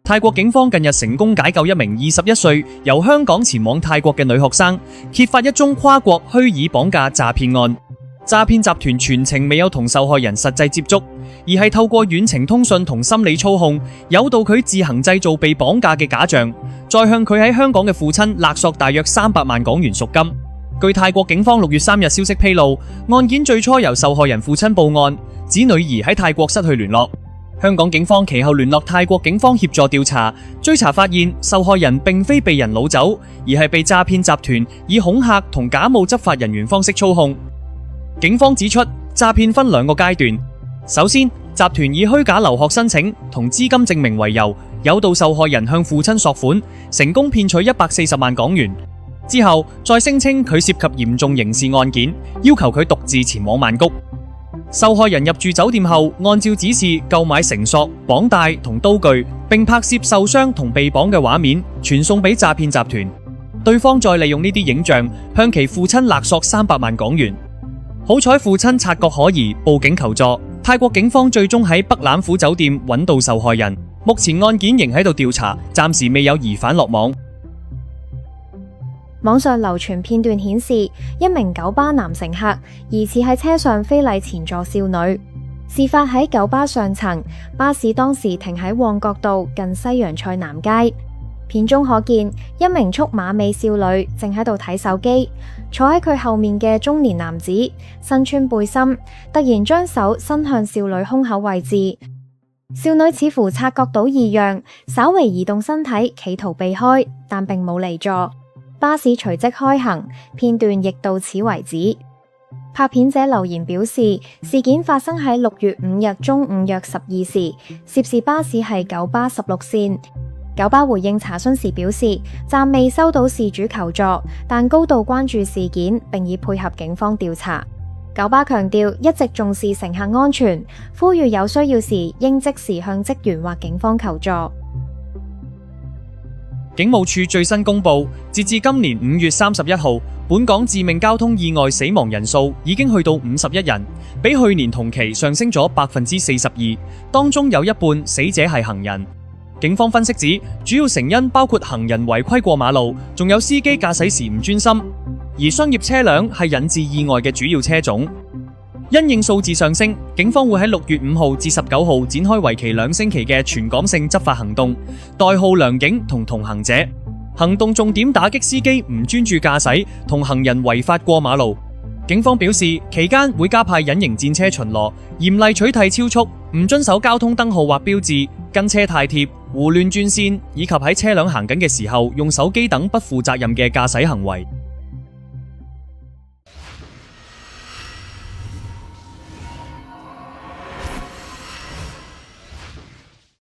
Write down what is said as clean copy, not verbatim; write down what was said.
泰國警方近日成功解救一名21歲由香港前往泰國嘅女學生，揭發一宗跨國虛擬綁架詐騙案。詐騙集團全程未有同受害人實際接觸，而係透過遠程通訊同心理操控，誘導佢自行製造被綁架嘅假象，再向佢喺香港嘅父親勒索大約300萬港元贖金。據泰國警方6月3日消息披露，案件最初由受害人父親報案，指女兒喺泰國失去聯絡。香港警方其後聯絡泰國警方協助調查，追查發現受害人並非被人擄走，而係被詐騙集團以恐嚇同假冒執法人員方式操控。警方指出，詐騙分2個階段。首先，集團以虛假留學申請同資金證明為由，誘導受害人向父親索款，成功騙取140萬港元。之後，再聲稱佢涉及嚴重刑事案件，要求佢獨自前往曼谷。受害人入住酒店後，按照指示購買繩索、綁帶同刀具，並拍攝受傷同被綁嘅畫面，傳送俾詐騙集團。對方再利用呢啲影像向其父親勒索300萬港元。好彩父親察覺可疑，報警求助。泰國警方最終喺北欖府酒店揾到受害人。目前案件仍喺度調查，暫時未有疑犯落網。網上流傳片段顯示，一名九巴男乘客疑似喺車上非禮前座少女。事發喺九巴上層，巴士當時停喺旺角道近西洋菜南街。片中可見一名束馬尾少女正喺度睇手機，坐喺佢後面嘅中年男子身穿背心，突然將手伸向少女胸口位置。少女似乎察覺到異樣，稍微移動身體企圖避開，但並冇離座。巴士隨即開行，片段亦到此為止。拍片者留言表示，事件發生喺6月5日中午約12時，涉事巴士係九巴16線。九巴回應查詢時表示，暫未收到事主求助，但高度關注事件，並已配合警方調查。九巴強調一直重視乘客安全，呼籲有需要時應即時向職員或警方求助。警務處最新公布，截至今年5月31號，本港致命交通意外死亡人數已經去到51人，比去年同期上升咗42%，當中有一半死者係行人。警方分析指，主要成因包括行人違規過馬路，仲有司機駕駛時唔專心，而商業車輛係引致意外嘅主要車種。因應數字上升，警方會喺6月5號至19號展開為期2星期嘅全港性執法行動，代號良警同同行者。行動重點打擊司機唔專注駕駛同行人違法過馬路。警方表示，期間會加派隱形戰車巡邏，嚴厲取締超速、唔遵守交通燈號或標誌、跟車太貼、胡亂轉線，以及喺車輛行緊嘅時候用手機等不負責任嘅駕駛行為。